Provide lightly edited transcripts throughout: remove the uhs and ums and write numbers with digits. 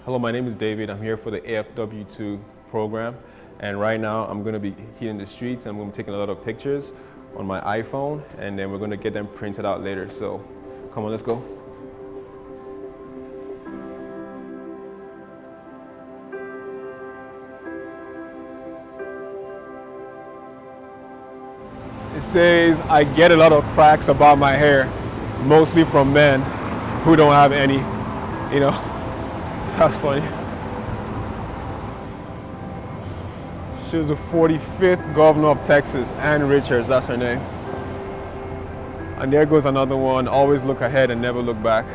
Hello, my name is David. I'm here for the AFW2 program. And right now I'm going to be hitting the streets and I'm going to be taking a lot of pictures on my iPhone, and then we're going to get them printed out later. So come on, let's go. It says I get a lot of cracks about my hair, mostly from men who don't have any, you know. That's funny. She was the 45th governor of Texas, Ann Richards, that's her name. And there goes another one, always look ahead and never look back.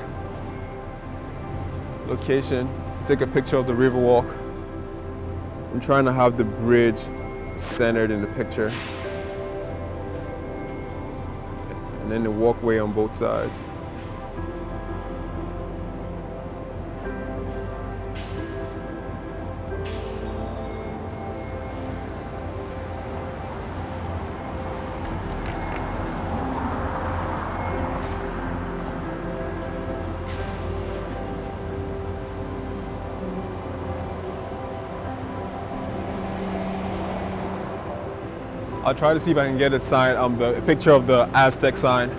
Location, to take a picture of the Riverwalk. I'm trying to have the bridge centered in the picture. And then the walkway on both sides. I'll try to see if I can get a sign, a picture of the Aztec sign,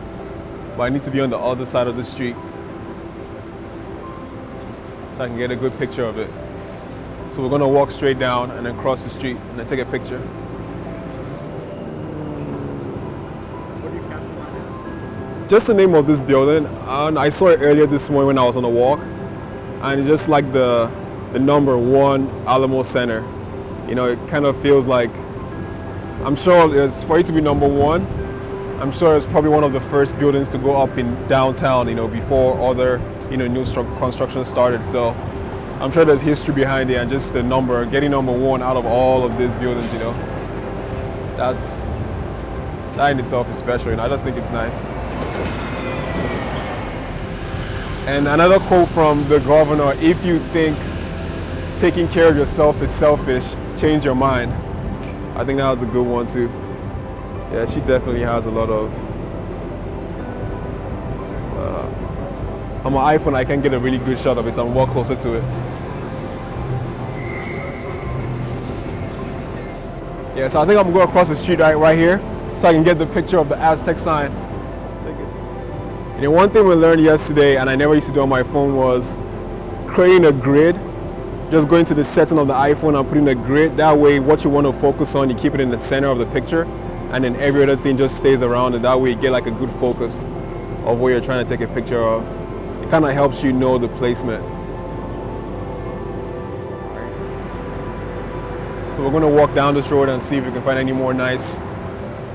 but I need to be on the other side of the street so I can get a good picture of it. So we're going to walk straight down and then cross the street and then take a picture. What do you capture? Just the name of this building, and I saw it earlier this morning when I was on a walk, and it's just like the number 1 Alamo Center. You know, it kind of feels like, I'm sure it's for it to be number 1. I'm sure it's probably one of the first buildings to go up in downtown, you know, before other, you know, new construction started. So I'm sure there's history behind it, and just the number, getting number 1 out of all of these buildings, you know, that in itself is special, and I just think it's nice. And another quote from the governor: if you think taking care of yourself is selfish, change your mind. I think that was a good one too. Yeah, she definitely has a lot of, on my iPhone I can't get a really good shot of it, so I'm walk closer to it. Yeah, so I think I'm gonna go across the street right here so I can get the picture of the Aztec sign. And then one thing we learned yesterday, and I never used to do on my phone, was creating a grid. Just going to the setting of the iPhone and putting a grid. That way, what you want to focus on, you keep it in the center of the picture, and then every other thing just stays around it. That way, you get like a good focus of what you're trying to take a picture of. It kind of helps you know the placement. So we're going to walk down this road and see if we can find any more nice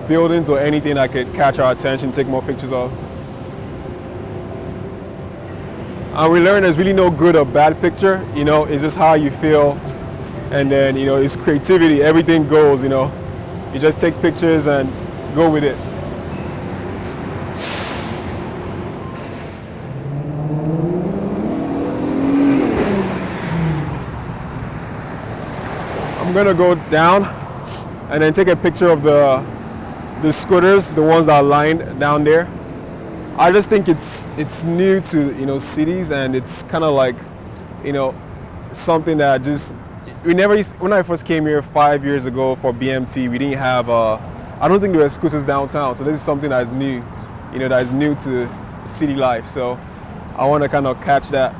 buildings or anything that could catch our attention, take more pictures of. And we learned there's really no good or bad picture, you know, it's just how you feel. And then, you know, it's creativity, everything goes, you know. You just take pictures and go with it. I'm gonna go down and then take a picture of the scooters, the ones that are lined down there. I just think it's new to, you know, cities, and it's kind of like, you know, something that just, we never used, when I first came here 5 years ago for BMT, we didn't have, I don't think there were scooters downtown, so this is something that is new, you know, that is new to city life, so I want to kind of catch that.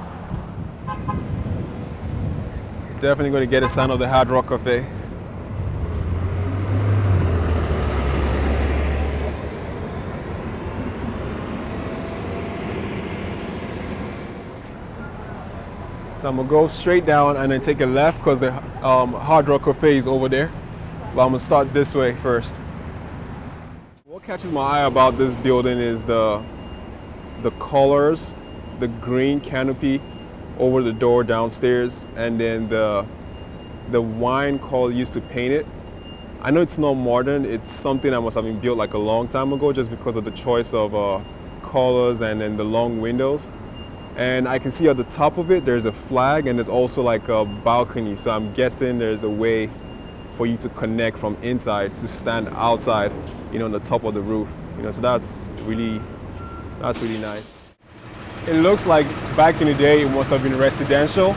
Definitely going to get a sign of the Hard Rock Cafe. So I'm gonna go straight down and then take a left because the Hard Rock Cafe is over there. But I'm gonna start this way first. What catches my eye about this building is the colors, the green canopy over the door downstairs, and then the wine color used to paint it. I know it's not modern, it's something that must have been built like a long time ago just because of the choice of colors and then the long windows. And I can see at the top of it, there's a flag, and there's also like a balcony. So I'm guessing there's a way for you to connect from inside to stand outside, you know, on the top of the roof. You know, so that's really nice. It looks like back in the day, it must have been residential.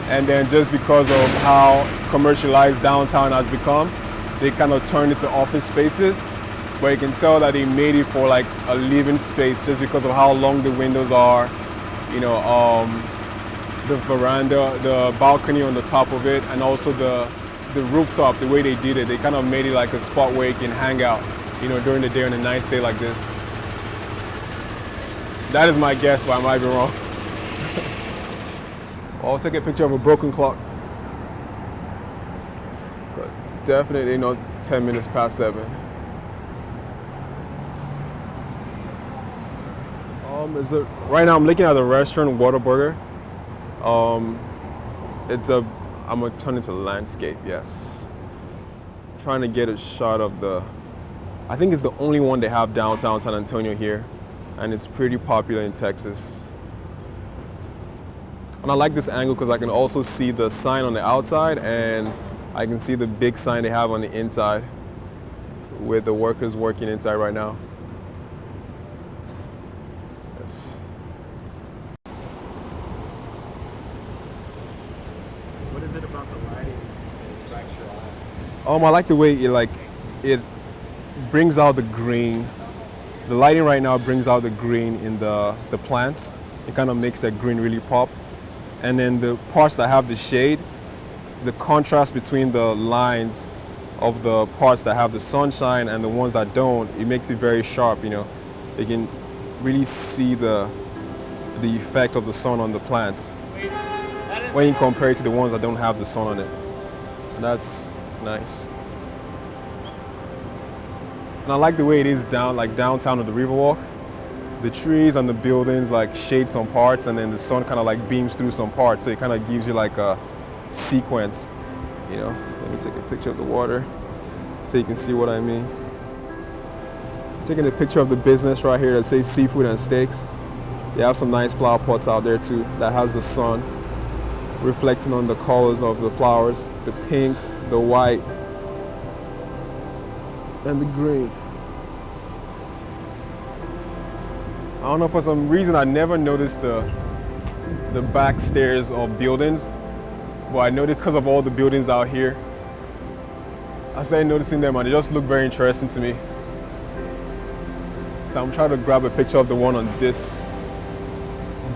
And then just because of how commercialized downtown has become, they kind of turned into office spaces. But you can tell that they made it for like a living space just because of how long the windows are, you know, the veranda, the balcony on the top of it, and also the rooftop, the way they did it. They kind of made it like a spot where you can hang out, you know, during the day on a nice day like this. That is my guess, but I might be wrong. I'll take a picture of a broken clock. But it's definitely not 10 minutes past 7. Right now I'm looking at the restaurant Whataburger. I'm gonna turn it to landscape, yes. Trying to get a shot of I think it's the only one they have downtown San Antonio here, and it's pretty popular in Texas. And I like this angle because I can also see the sign on the outside, and I can see the big sign they have on the inside with the workers working inside right now. Yes. What is it about the lighting that attracts your eye? I like the way it brings out the green. The lighting right now brings out the green in the plants. It kind of makes that green really pop. And then the parts that have the shade, the contrast between the lines of the parts that have the sunshine and the ones that don't, it makes it very sharp, you know. You can really see the effect of the sun on the plants when you compare it to the ones that don't have the sun on it. And that's nice. And I like the way it is downtown of the Riverwalk. The trees and the buildings like shade some parts, and then the sun kind of like beams through some parts, so it kind of gives you like a sequence, you know. Let me take a picture of the water so you can see what I mean. Taking a picture of the business right here that says seafood and steaks. They have some nice flower pots out there too that has the sun reflecting on the colors of the flowers, the pink, the white, and the green. I don't know, for some reason I never noticed the back stairs of buildings, but I noticed because of all the buildings out here. I started noticing them and they just look very interesting to me. So I'm trying to grab a picture of the one on this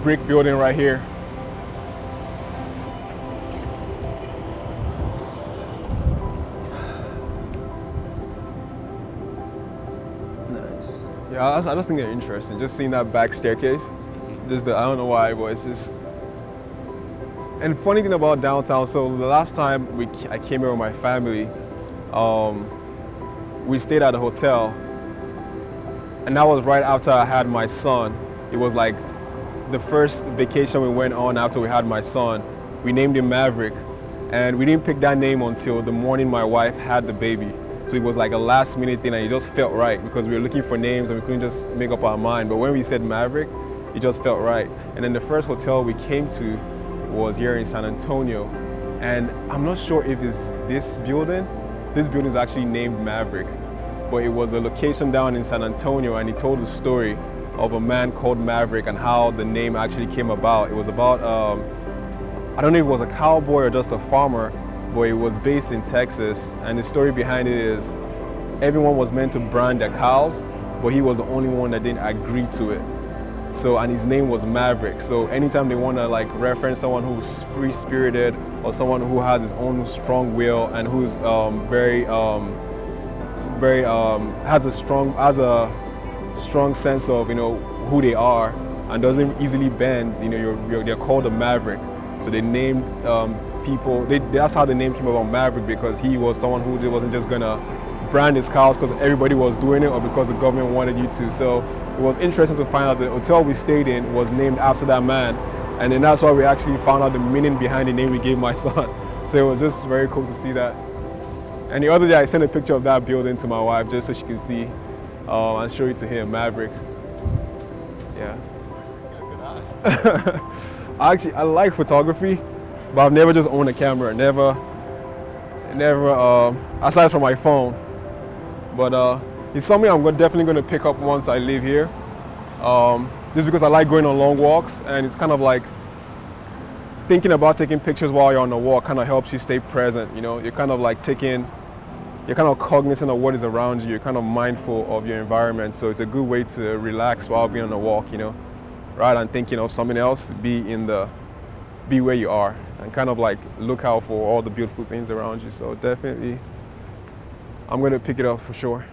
brick building right here. Nice. Yeah, I just think they're interesting. Just seeing that back staircase. I don't know why, but it's just. And funny thing about downtown, so the last time I came here with my family, we stayed at a hotel. And that was right after I had my son. It was like the first vacation we went on after we had my son. We named him Maverick. And we didn't pick that name until the morning my wife had the baby. So it was like a last minute thing and it just felt right because we were looking for names and we couldn't just make up our mind. But when we said Maverick, it just felt right. And then the first hotel we came to was here in San Antonio. And I'm not sure if it's this building. This building is actually named Maverick. But it was a location down in San Antonio, and he told the story of a man called Maverick and how the name actually came about. It was about, I don't know if it was a cowboy or just a farmer, but it was based in Texas. And the story behind it is everyone was meant to brand their cows, but he was the only one that didn't agree to it. So, and his name was Maverick. So anytime they want to like reference someone who's free-spirited or someone who has his own strong will and who's has a strong sense of, you know, who they are and doesn't easily bend, you know, they're called a Maverick. So they named people, that's how the name came about, Maverick, because he was someone who wasn't just gonna brand his cows because everybody was doing it or because the government wanted you to. So it was interesting to find out the hotel we stayed in was named after that man. And then that's why we actually found out the meaning behind the name we gave my son. So it was just very cool to see that. And the other day I sent a picture of that building to my wife just so she can see and show it to him, Maverick. Yeah. I like photography, but I've never just owned a camera. Never, aside from my phone. But it's something I'm definitely going to pick up once I live here. Just because I like going on long walks, and it's kind of like thinking about taking pictures while you're on the walk kind of helps you stay present. You know, you're kind of like you're kind of cognizant of what is around you. You're kind of mindful of your environment. So it's a good way to relax while being on a walk, you know, rather than thinking of something else. Be where you are and kind of like look out for all the beautiful things around you. So definitely, I'm going to pick it up for sure.